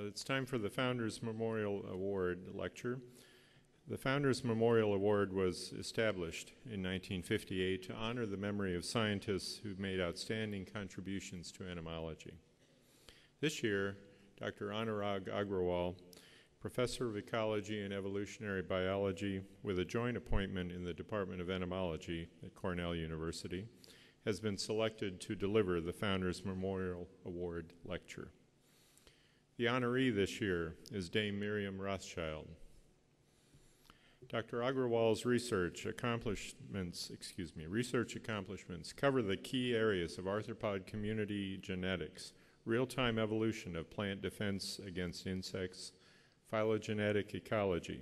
It's time for the Founders Memorial Award lecture. The Founders Memorial Award was established in 1958 to honor the memory of scientists who made outstanding contributions to entomology. This year, Dr. Anurag Agrawal, Professor of Ecology and Evolutionary Biology with a joint appointment in the Department of Entomology at Cornell University, has been selected to deliver the Founders Memorial Award lecture. The honoree this year is Dame Miriam Rothschild. Dr. Agrawal's research accomplishments cover the key areas of arthropod community genetics, real-time evolution of plant defense against insects, phylogenetic ecology,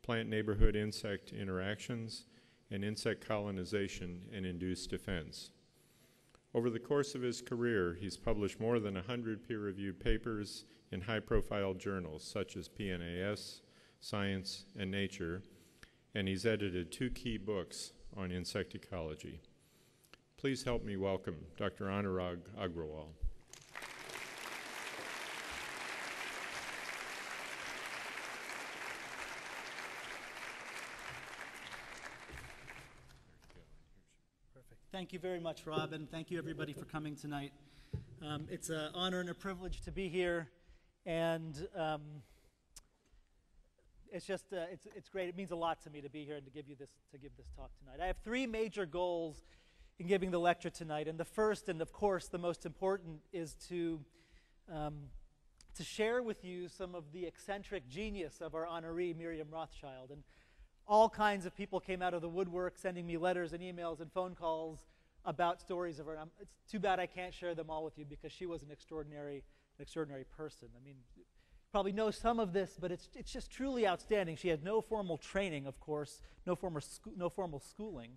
plant neighborhood insect interactions, and insect colonization and induced defense. Over the course of his career, he's published more than 100 peer-reviewed papers in high-profile journals such as PNAS, Science, and Nature, and he's edited 2 key books on insect ecology. Please help me welcome Dr. Anurag Agrawal. Thank you very much, Rob, and thank you everybody for coming tonight. It's an honor and a privilege to be here, and it's great. It means a lot to me to be here and to give this talk tonight. I have 3 major goals in giving the lecture tonight, and the first, and of course the most important, is to share with you some of the eccentric genius of our honoree, Miriam Rothschild. And all kinds of people came out of the woodwork sending me letters and emails and phone calls about stories of her. It's too bad I can't share them all with you because she was an extraordinary person. I mean, you probably know some of this, but it's just truly outstanding. She had no formal training, of course, no formal schooling.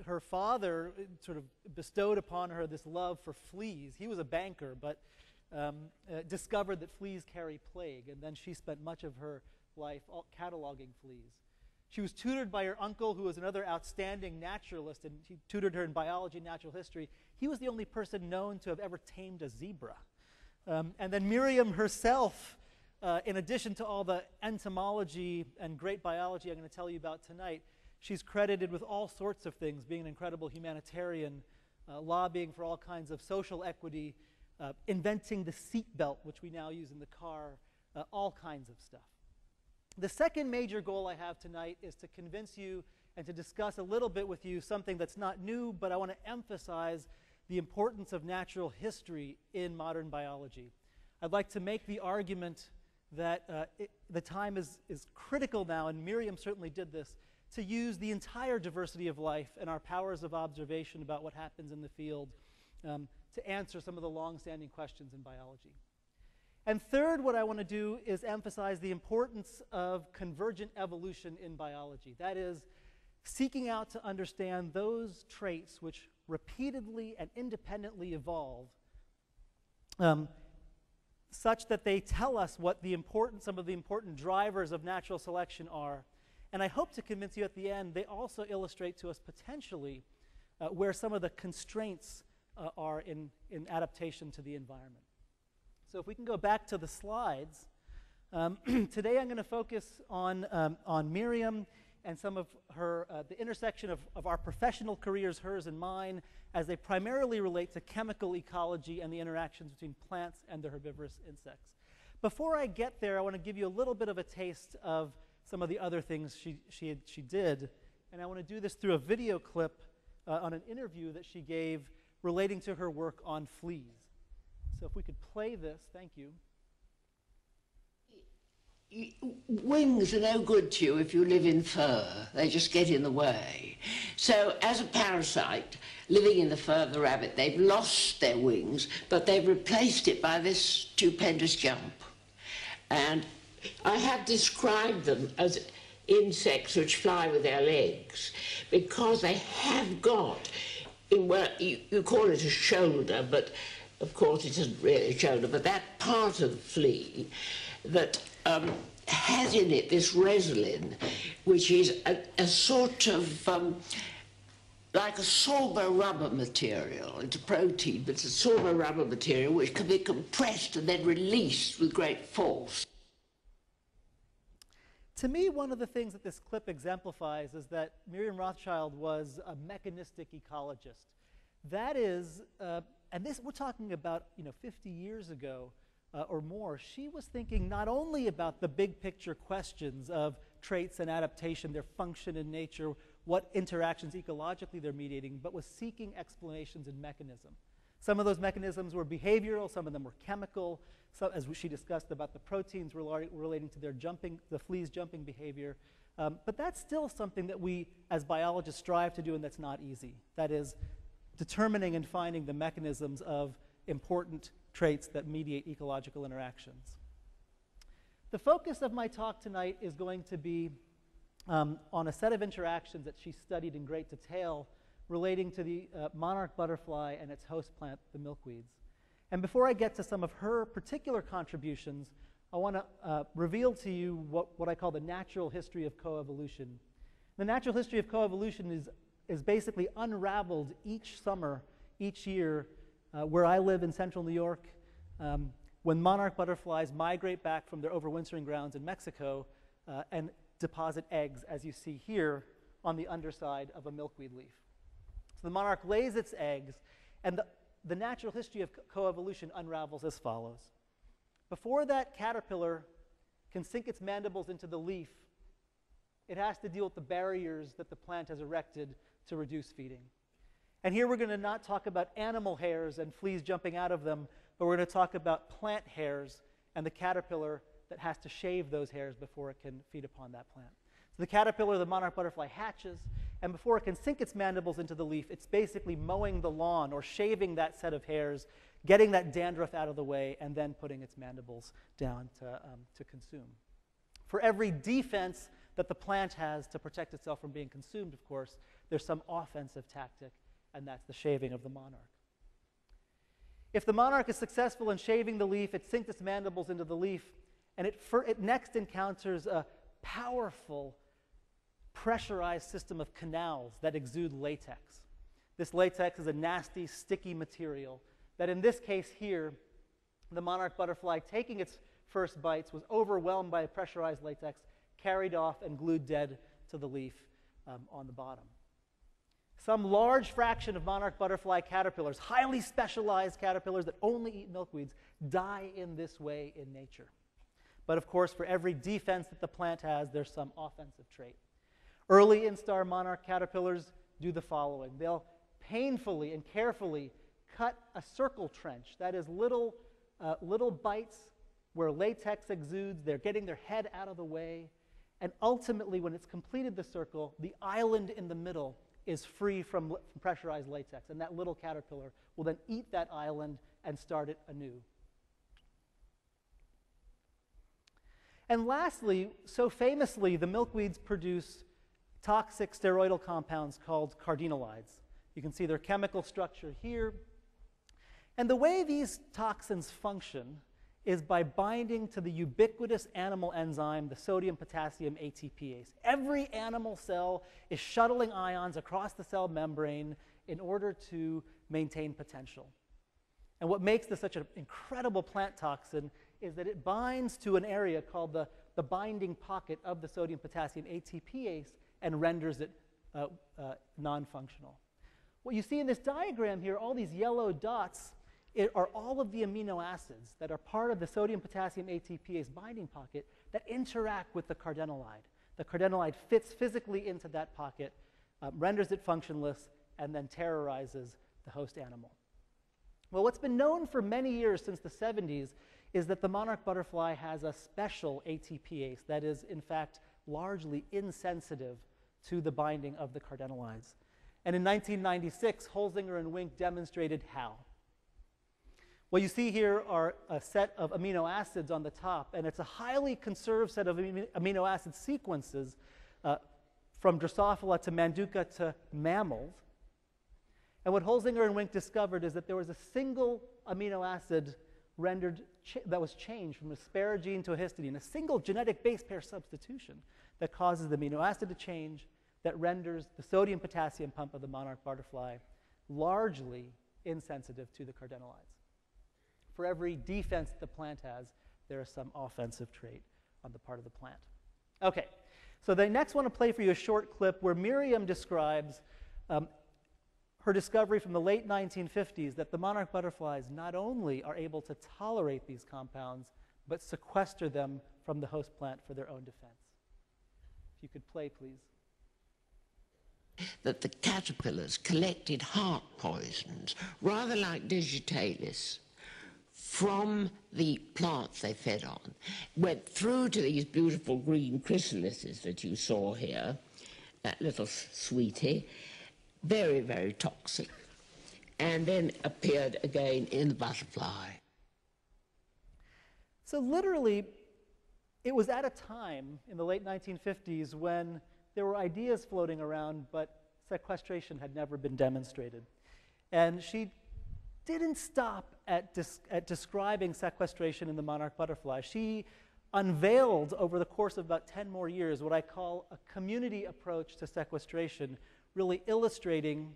Her father sort of bestowed upon her this love for fleas. He was a banker, but discovered that fleas carry plague, and then she spent much of her life cataloging fleas. She was tutored by her uncle, who was another outstanding naturalist, and he tutored her in biology and natural history. He was the only person known to have ever tamed a zebra. And then Miriam herself, in addition to all the entomology and great biology I'm going to tell you about tonight, she's credited with all sorts of things, being an incredible humanitarian, lobbying for all kinds of social equity, inventing the seat belt, which we now use in the car, all kinds of stuff. The second major goal I have tonight is to convince you and to discuss a little bit with you something that's not new, but I want to emphasize the importance of natural history in modern biology. I'd like to make the argument that the time is critical now, and Miriam certainly did this, to use the entire diversity of life and our powers of observation about what happens in the field to answer some of the long-standing questions in biology. And third, what I want to do is emphasize the importance of convergent evolution in biology. That is, seeking out to understand those traits which repeatedly and independently evolve such that they tell us what some of the important drivers of natural selection are. And I hope to convince you at the end, they also illustrate to us potentially where some of the constraints are in adaptation to the environment. So if we can go back to the slides, today I'm going to focus on Miriam and some of her, the intersection of our professional careers, hers and mine, as they primarily relate to chemical ecology and the interactions between plants and the herbivorous insects. Before I get there, I want to give you a little bit of a taste of some of the other things she did, and I want to do this through a video clip on an interview that she gave relating to her work on fleas. So if we could play this, thank you. Wings are no good to you if you live in fur. They just get in the way. So as a parasite living in the fur of the rabbit, they've lost their wings, but they've replaced it by this stupendous jump. And I have described them as insects which fly with their legs because they have got, well, you call it a shoulder, but of course it isn't really a shoulder, but that part of the flea that has in it this resolin, which is a sort of like a sorbo rubber material. It's a protein, but it's a sorbo rubber material which can be compressed and then released with great force. To me, one of the things that this clip exemplifies is that Miriam Rothschild was a mechanistic ecologist. That is, and this we're talking about 50 years ago or more. She was thinking not only about the big picture questions of traits and adaptation, their function in nature, what interactions ecologically they're mediating, but was seeking explanations in mechanism. Some of those mechanisms were behavioral, some of them were chemical, as she discussed about the proteins relating to their the fleas' jumping behavior. But that's still something that we, as biologists, strive to do, and that's not easy. That is, determining and finding the mechanisms of important traits that mediate ecological interactions. The focus of my talk tonight is going to be on a set of interactions that she studied in great detail relating to the monarch butterfly and its host plant, the milkweeds. And before I get to some of her particular contributions, I want to reveal to you what I call the natural history of coevolution. The natural history of coevolution is basically unraveled each summer, each year, where I live in central New York, when monarch butterflies migrate back from their overwintering grounds in Mexico and deposit eggs, as you see here, on the underside of a milkweed leaf. So the monarch lays its eggs, and the natural history of coevolution unravels as follows. Before that caterpillar can sink its mandibles into the leaf, it has to deal with the barriers that the plant has erected to reduce feeding. And here we're going to not talk about animal hairs and fleas jumping out of them, but we're going to talk about plant hairs and the caterpillar that has to shave those hairs before it can feed upon that plant. So the caterpillar, the monarch butterfly, hatches, and before it can sink its mandibles into the leaf, it's basically mowing the lawn or shaving that set of hairs, getting that dandruff out of the way, and then putting its mandibles down to consume. For every defense that the plant has to protect itself from being consumed, of course, there's some offensive tactic, and that's the shaving of the monarch. If the monarch is successful in shaving the leaf, it sinks its mandibles into the leaf, and it next encounters a powerful pressurized system of canals that exude latex. This latex is a nasty, sticky material that in this case here, the monarch butterfly, taking its first bites, was overwhelmed by a pressurized latex, carried off and glued dead to the leaf on the bottom. Some large fraction of monarch butterfly caterpillars, highly specialized caterpillars that only eat milkweeds, die in this way in nature. But of course, for every defense that the plant has, there's some offensive trait. Early instar monarch caterpillars do the following. They'll painfully and carefully cut a circle trench. That is little bites where latex exudes. They're getting their head out of the way. And ultimately, when it's completed the circle, the island in the middle is free from pressurized latex. And that little caterpillar will then eat that island and start it anew. And lastly, so famously, the milkweeds produce toxic steroidal compounds called cardenolides. You can see their chemical structure here. And the way these toxins function is by binding to the ubiquitous animal enzyme, the sodium-potassium ATPase. Every animal cell is shuttling ions across the cell membrane in order to maintain potential. And what makes this such an incredible plant toxin is that it binds to an area called the binding pocket of the sodium-potassium ATPase and renders it non-functional. What you see in this diagram here, all these yellow dots, are all of the amino acids that are part of the sodium-potassium ATPase binding pocket that interact with the cardenolide. The cardenolide fits physically into that pocket, renders it functionless, and then terrorizes the host animal. Well, what's been known for many years, since the 70s, is that the monarch butterfly has a special ATPase that is, in fact, largely insensitive to the binding of the cardenolides. And in 1996, Holzinger and Wink demonstrated how. What you see here are a set of amino acids on the top, and it's a highly conserved set of amino acid sequences from Drosophila to Manduca to mammals. And what Holzinger and Wink discovered is that there was a single amino acid that was changed from asparagine to a histidine, a single genetic base pair substitution that causes the amino acid to change, that renders the sodium-potassium pump of the monarch butterfly largely insensitive to the Cardenolides. For every defense the plant has, there is some offensive trait on the part of the plant. Okay, so I next want to play for you a short clip where Miriam describes her discovery from the late 1950s that the monarch butterflies not only are able to tolerate these compounds, but sequester them from the host plant for their own defense. If you could play, please. That the caterpillars collected heart poisons, rather like digitalis, from the plants they fed on, went through to these beautiful green chrysalises that you saw here, that little sweetie, very, very toxic, and then appeared again in the butterfly. So literally, it was at a time in the late 1950s when there were ideas floating around, but sequestration had never been demonstrated. And she didn't stop at describing sequestration in the monarch butterfly. She unveiled over the course of about 10 more years what I call a community approach to sequestration, really illustrating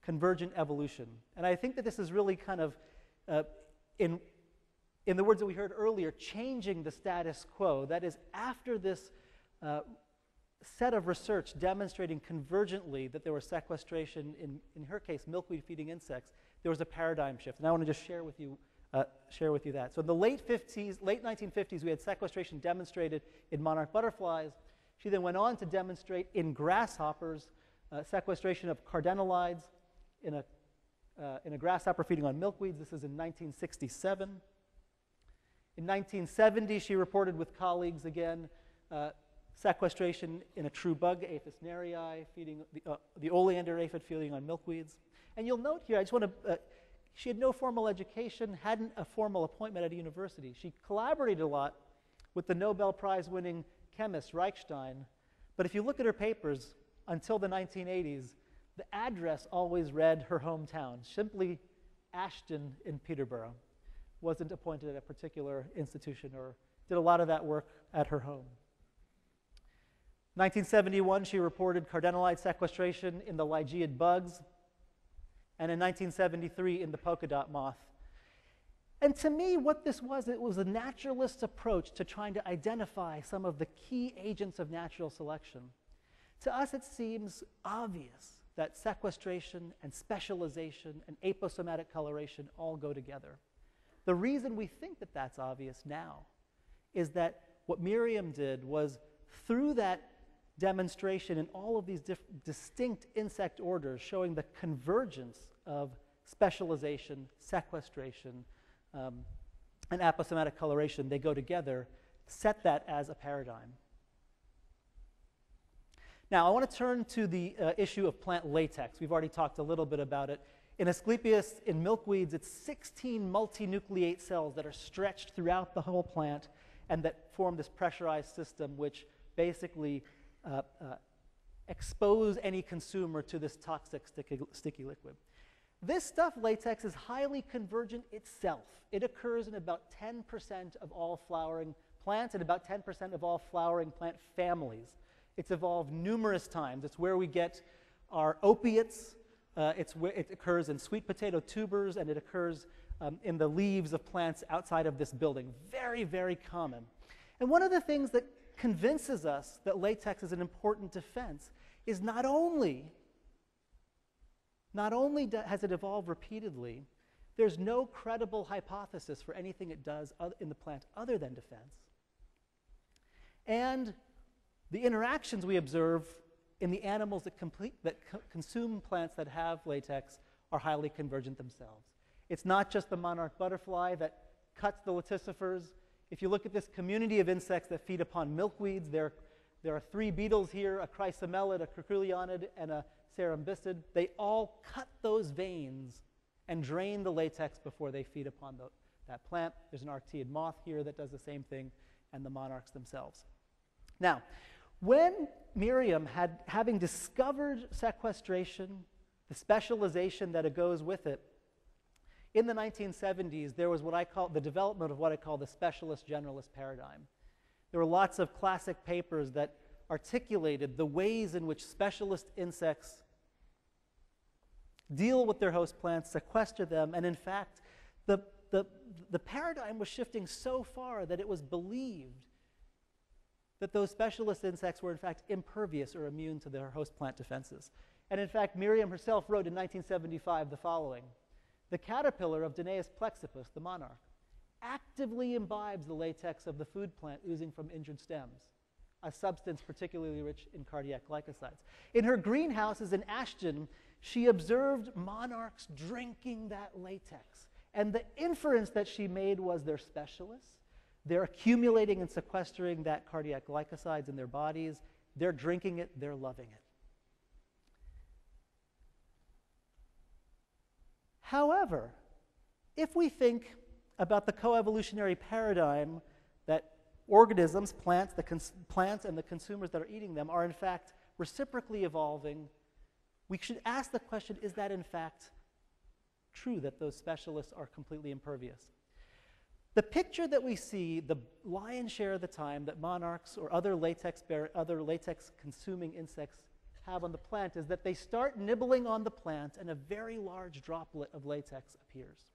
convergent evolution. And I think that this is really kind of, in the words that we heard earlier, changing the status quo. That is, after this set of research demonstrating convergently that there was sequestration in her case, milkweed-feeding insects, there was a paradigm shift. And I want to just share with you that. So in the late 1950s, we had sequestration demonstrated in monarch butterflies. She then went on to demonstrate in grasshoppers sequestration of Cardenolides in a grasshopper feeding on milkweeds. This is in 1967. In 1970, she reported with colleagues again sequestration in a true bug, Aphis nerei, feeding the oleander aphid feeding on milkweeds. And you'll note here, I just want to, she had no formal education, hadn't a formal appointment at a university. She collaborated a lot with the Nobel Prize-winning chemist Reichstein. But if you look at her papers, until the 1980s, the address always read her hometown, simply Ashton in Peterborough. Wasn't appointed at a particular institution or did a lot of that work at her home. 1971, she reported Cardenolide sequestration in the Lygeid bugs, and in 1973 in the polka dot moth. And to me, what this was, it was a naturalist approach to trying to identify some of the key agents of natural selection. To us, it seems obvious that sequestration and specialization and aposomatic coloration all go together. The reason we think that that's obvious now is that what Miriam did was, through that demonstration in all of these distinct insect orders showing the convergence of specialization, sequestration, and aposomatic coloration, they go together, set that as a paradigm. Now, I want to turn to the issue of plant latex. We've already talked a little bit about it. In Asclepias, in milkweeds, it's 16 multinucleate cells that are stretched throughout the whole plant and that form this pressurized system which basically expose any consumer to this toxic sticky liquid. This stuff, latex, is highly convergent itself. It occurs in about 10% of all flowering plants and about 10% of all flowering plant families. It's evolved numerous times. It's where we get our opiates. It occurs in sweet potato tubers, and it occurs in the leaves of plants outside of this building. Very, very common. And one of the things that convinces us that latex is an important defense is not only has it evolved repeatedly, there's no credible hypothesis for anything it does in the plant other than defense. And the interactions we observe in the animals that consume plants that have latex are highly convergent themselves. It's not just the monarch butterfly that cuts the laticifers. If you look at this community of insects that feed upon milkweeds, there are 3 beetles here, a chrysomelid, a curculionid, and a cerambicid. They all cut those veins and drain the latex before they feed upon that plant. There's an arctiid moth here that does the same thing, and the monarchs themselves. Now, when Miriam, having discovered sequestration, the specialization that it goes with it, in the 1970s, there was the development of what I call the specialist-generalist paradigm. There were lots of classic papers that articulated the ways in which specialist insects deal with their host plants, sequester them, and in fact, the paradigm was shifting so far that it was believed that those specialist insects were in fact impervious or immune to their host plant defenses. And in fact, Miriam herself wrote in 1975 the following: "The caterpillar of Danaus plexippus, the monarch, actively imbibes the latex of the food plant oozing from injured stems, a substance particularly rich in cardiac glycosides. In her greenhouses in Ashton, she observed monarchs drinking that latex. And the inference that she made was they're specialists. They're accumulating and sequestering that cardiac glycosides in their bodies. They're drinking it. They're loving it." However, if we think about the coevolutionary paradigm that organisms, plants and the consumers that are eating them are in fact reciprocally evolving, we should ask the question, is that in fact true that those specialists are completely impervious? The picture that we see, the lion's share of the time that monarchs or other latex-consuming insects have on the plant is that they start nibbling on the plant and a very large droplet of latex appears.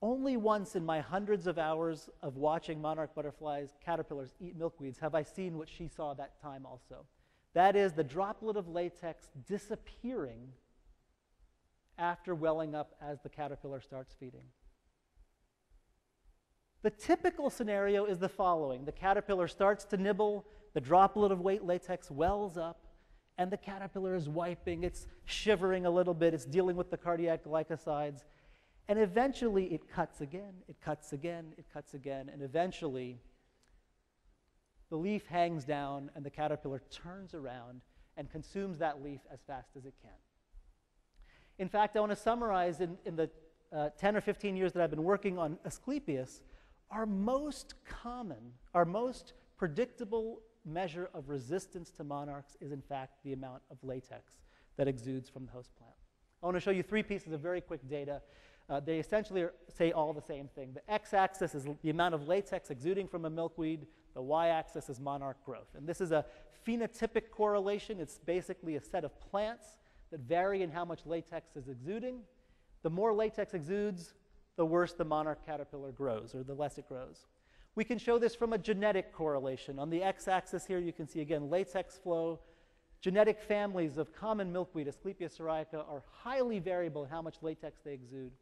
Only once in my hundreds of hours of watching monarch butterflies, caterpillars eat milkweeds have I seen what she saw that time also. That is the droplet of latex disappearing after welling up as the caterpillar starts feeding. The typical scenario is the following. The caterpillar starts to nibble, the droplet of latex wells up, and the caterpillar is wiping, it's shivering a little bit, it's dealing with the cardiac glycosides, and eventually it cuts again, it cuts again, it cuts again, and eventually the leaf hangs down and the caterpillar turns around and consumes that leaf as fast as it can. In fact, I want to summarize in the 10 or 15 years that I've been working on Asclepias, our most common, our most predictable measure of resistance to monarchs is in fact the amount of latex that exudes from the host plant. I want to show you three pieces of very quick data. They essentially say all the same thing. The x-axis is the amount of latex exuding from a milkweed. The y-axis is monarch growth. And this is a phenotypic correlation. It's basically a set of plants that vary in how much latex is exuding. The more latex exudes, the worse the monarch caterpillar grows, or the less it grows. We can show this from a genetic correlation. On the x-axis here, you can see, again, latex flow. Genetic families of common milkweed, Asclepias syriaca, are highly variable in how much latex they exude.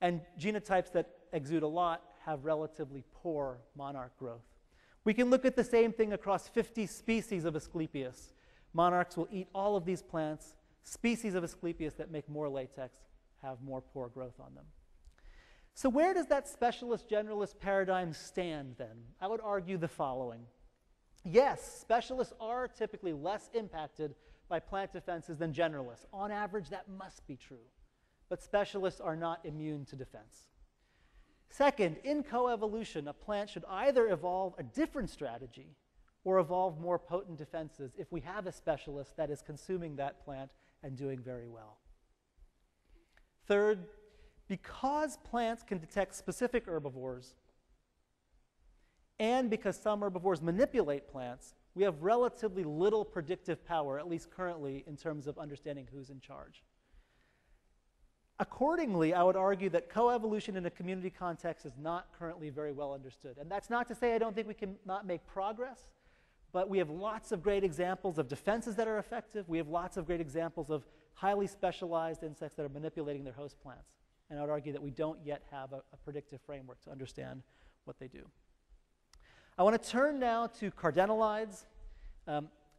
And genotypes that exude a lot have relatively poor monarch growth. We can look at the same thing across 50 species of Asclepias. Monarchs will eat all of these plants. Species of Asclepias that make more latex have more poor growth on them. So where does that specialist-generalist paradigm stand then? I would argue the following. Yes, specialists are typically less impacted by plant defenses than generalists. On average, that must be true. But specialists are not immune to defense. Second, in coevolution, a plant should either evolve a different strategy or evolve more potent defenses if we have a specialist that is consuming that plant and doing very well. Third, because plants can detect specific herbivores, and because some herbivores manipulate plants, we have relatively little predictive power, at least currently, in terms of understanding who's in charge. Accordingly, I would argue that coevolution in a community context is not currently very well understood. And that's not to say I don't think we can not make progress, but we have lots of great examples of defenses that are effective. We have lots of great examples of highly specialized insects that are manipulating their host plants. And I would argue that we don't yet have a predictive framework to understand what they do. I want to turn now to Cardenolides.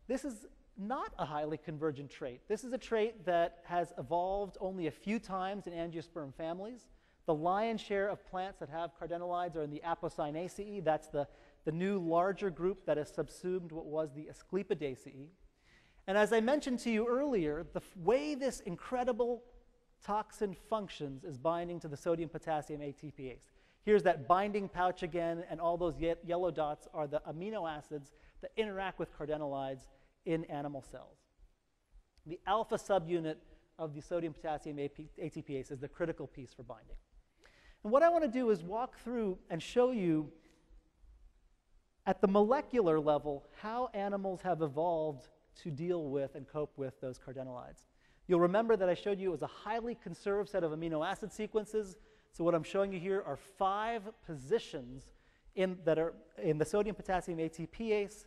This is not a highly convergent trait. This is a trait that has evolved only a few times in angiosperm families. The lion's share of plants that have Cardenolides are in the Apocynaceae. That's the new larger group that has subsumed what was the Asclepiadaceae. And as I mentioned to you earlier, the way this incredible toxin functions is binding to the sodium-potassium ATPase. Here's that binding pouch again, and all those yellow dots are the amino acids that interact with Cardenolides in animal cells. The alpha subunit of the sodium-potassium ATPase is the critical piece for binding. And what I want to do is walk through and show you At the molecular level, how animals have evolved to deal with and cope with those cardenolides. You'll remember that I showed you it was a highly conserved set of amino acid sequences. So what I'm showing you here are 5 positions that are in the sodium potassium ATPase.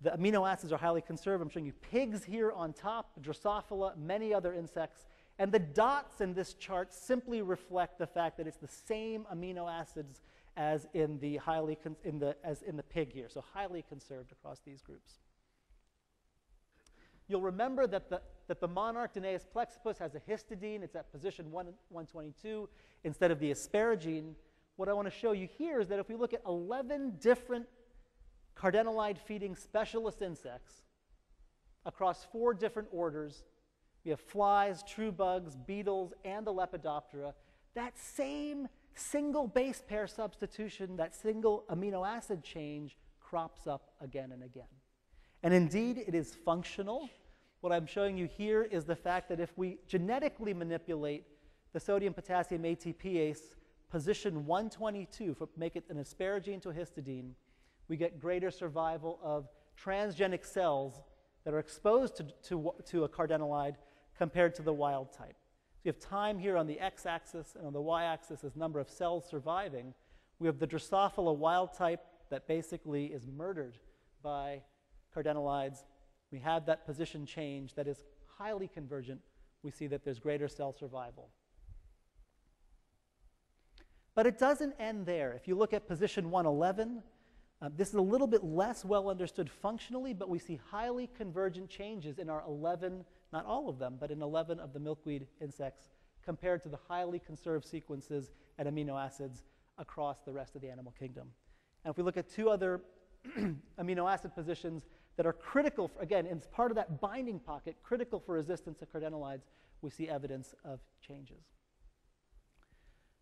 The amino acids are highly conserved. I'm showing you pigs here on top, Drosophila, many other insects. And the dots in this chart simply reflect the fact that it's the same amino acids as in the pig here, so highly conserved across these groups. You'll remember that the Monarch Danaus plexipus has a histidine. It's at position 122 instead of the asparagine. What I want to show you here is that if we look at 11 different cardenolide-feeding specialist insects across 4 different orders, we have flies, true bugs, beetles, and the Lepidoptera, that same single base pair substitution, that single amino acid change crops up again and again. And indeed, it is functional. What I'm showing you here is the fact that if we genetically manipulate the sodium potassium ATPase position 122, make it an asparagine to a histidine, we get greater survival of transgenic cells that are exposed to a cardenolide compared to the wild type. So you have time here on the x-axis, and on the y-axis is number of cells surviving. We have the Drosophila wild type that basically is murdered by cardenolides. We have that position change that is highly convergent. We see that there's greater cell survival. But it doesn't end there. If you look at position 111, this is a little bit less well understood functionally, but we see highly convergent changes in our 11, not all of them, but in 11 of the milkweed insects compared to the highly conserved sequences and amino acids across the rest of the animal kingdom. And if we look at 2 other amino acid positions that are critical, again, it's part of that binding pocket, critical for resistance to cardenolides, we see evidence of changes.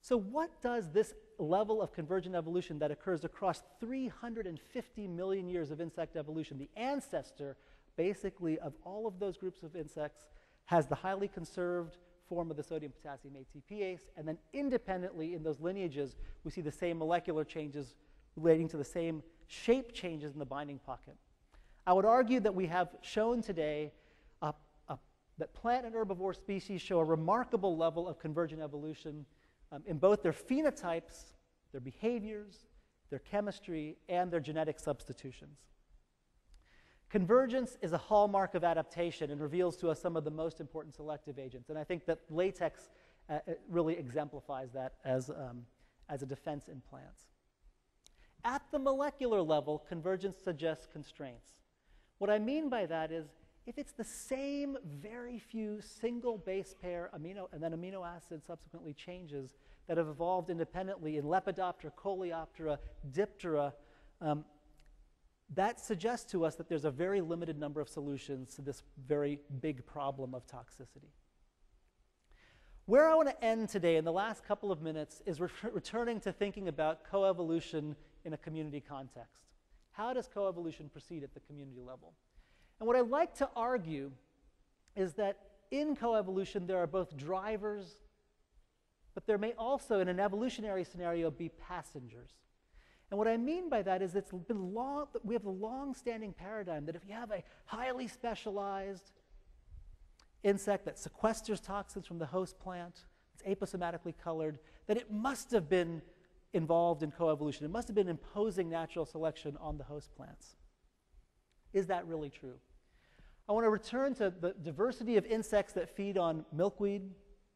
So what does this level of convergent evolution that occurs across 350 million years of insect evolution, the ancestor basically of all of those groups of insects, has the highly conserved form of the sodium potassium ATPase, and then independently in those lineages, we see the same molecular changes relating to the same shape changes in the binding pocket. I would argue that we have shown today that plant and herbivore species show a remarkable level of convergent evolution in both their phenotypes, their behaviors, their chemistry, and their genetic substitutions. Convergence is a hallmark of adaptation and reveals to us some of the most important selective agents. And I think that latex really exemplifies that as a defense in plants. At the molecular level, convergence suggests constraints. What I mean by that is, if it's the same very few single base pair amino and then amino acid subsequently changes that have evolved independently in Lepidoptera, Coleoptera, Diptera, that suggests to us that there's a very limited number of solutions to this very big problem of toxicity. Where I want to end today in the last couple of minutes is returning to thinking about coevolution in a community context. How does coevolution proceed at the community level? And what I like to argue is that in coevolution there are both drivers, but there may also, in an evolutionary scenario, be passengers. And what I mean by that is we have a long-standing paradigm that if you have a highly specialized insect that sequesters toxins from the host plant, it's aposematically colored, that it must have been involved in coevolution. It must have been imposing natural selection on the host plants. Is that really true? I want to return to the diversity of insects that feed on milkweed.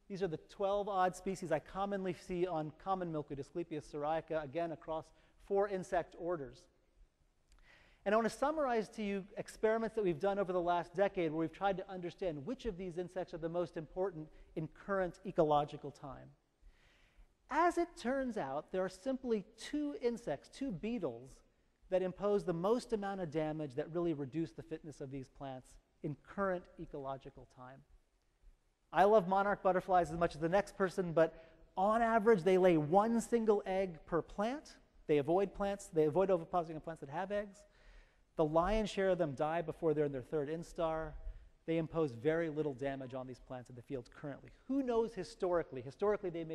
These are the 12-odd species I commonly see on common milkweed, Asclepias syriaca, again across 4 insect orders. And I want to summarize to you experiments that we've done over the last decade where we've tried to understand which of these insects are the most important in current ecological time. As it turns out, there are simply 2 insects, 2 beetles, that impose the most amount of damage that really reduce the fitness of these plants in current ecological time. I love monarch butterflies as much as the next person, but on average, they lay 1 single egg per plant. They avoid ovipositing on plants that have eggs. The lion's share of them die before they're in their 3rd instar. they impose very little damage on these plants in the field currently. Who knows historically? Historically, they may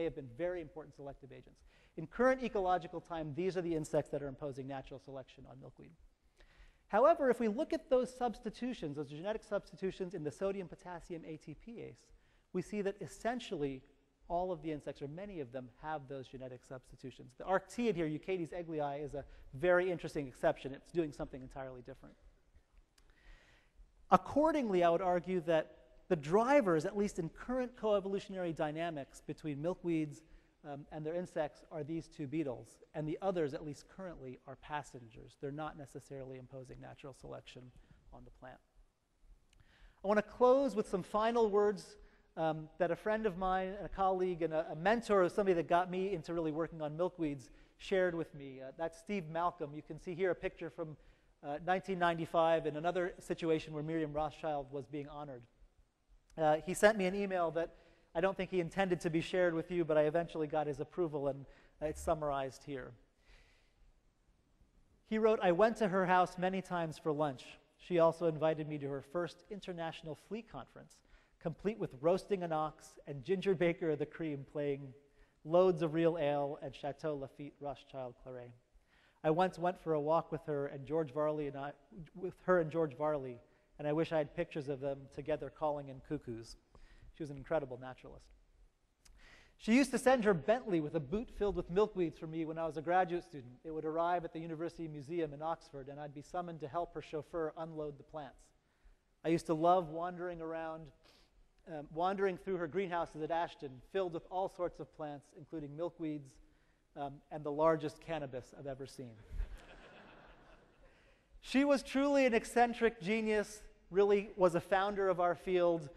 have been very important selective agents. In current ecological time, these are the insects that are imposing natural selection on milkweed. However, if we look at those substitutions, those genetic substitutions in the sodium-potassium ATPase, we see that essentially all of the insects, or many of them, have those genetic substitutions. The Arctiid here, Eucades eglei, is a very interesting exception. It's doing something entirely different. Accordingly, I would argue that the drivers, at least in current coevolutionary dynamics between milkweeds and their insects, are these two beetles, and the others, at least currently, are passengers. They're not necessarily imposing natural selection on the plant. I want to close with some final words that a friend of mine, a colleague, and a mentor, somebody that got me into really working on milkweeds, shared with me. That's Steve Malcolm. You can see here a picture from 1995 in another situation where Miriam Rothschild was being honored. He sent me an email that I don't think he intended to be shared with you, but I eventually got his approval, and it's summarized here. He wrote, "I went to her house many times for lunch. She also invited me to her first international flea conference, complete with roasting an ox and Ginger Baker of the Cream playing loads of real ale and Chateau Lafite Rothschild Claret. I once went for a walk with her and George Varley and I wish I had pictures of them together calling in cuckoos." She was an incredible naturalist. She used to send her Bentley with a boot filled with milkweeds for me when I was a graduate student. It would arrive at the University Museum in Oxford, and I'd be summoned to help her chauffeur unload the plants. I used to love wandering through her greenhouses at Ashton, filled with all sorts of plants, including milkweeds and the largest cannabis I've ever seen. She was truly an eccentric genius, really was a founder of our field,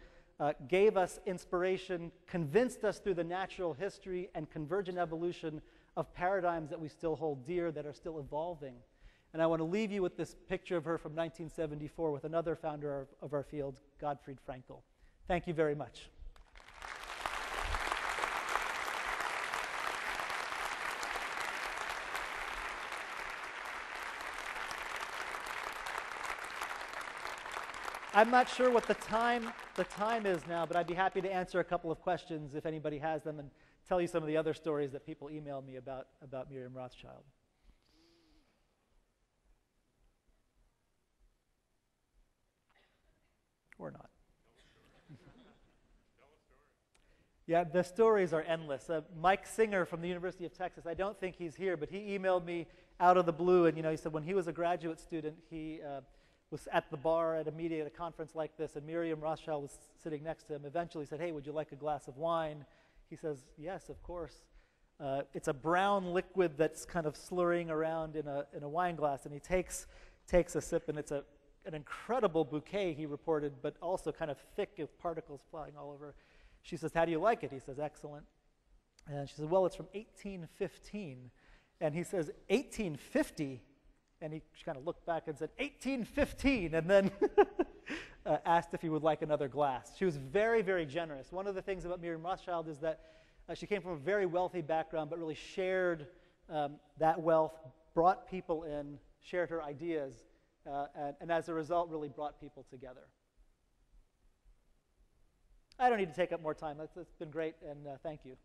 gave us inspiration, convinced us through the natural history and convergent evolution of paradigms that we still hold dear, that are still evolving. And I want to leave you with this picture of her from 1974 with another founder of our field, Gottfried Frankl. Thank you very much. I'm not sure what the time is now, but I'd be happy to answer a couple of questions if anybody has them, and tell you some of the other stories that people emailed me about Miriam Rothschild. Or not. Yeah, the stories are endless. Mike Singer from the University of Texas, I don't think he's here, but he emailed me out of the blue, and he said when he was a graduate student, he was at the bar at a meeting at a conference like this, and Miriam Rothschild was sitting next to him. Eventually said, "Hey, would you like a glass of wine?" He says, "Yes, of course." It's a brown liquid that's kind of slurring around in a wine glass, and he takes a sip, and it's an incredible bouquet, he reported, but also kind of thick with particles flying all over. She says, "How do you like it?" He says, "Excellent." And she says, "Well, it's from 1815. And he says, 1850? And he kind of looked back and said, 1815, and then asked if he would like another glass. She was very, very generous. One of the things about Miriam Rothschild is that she came from a very wealthy background, but really shared that wealth, brought people in, shared her ideas, and as a result, really brought people together. I don't need to take up more time. It's been great, and thank you.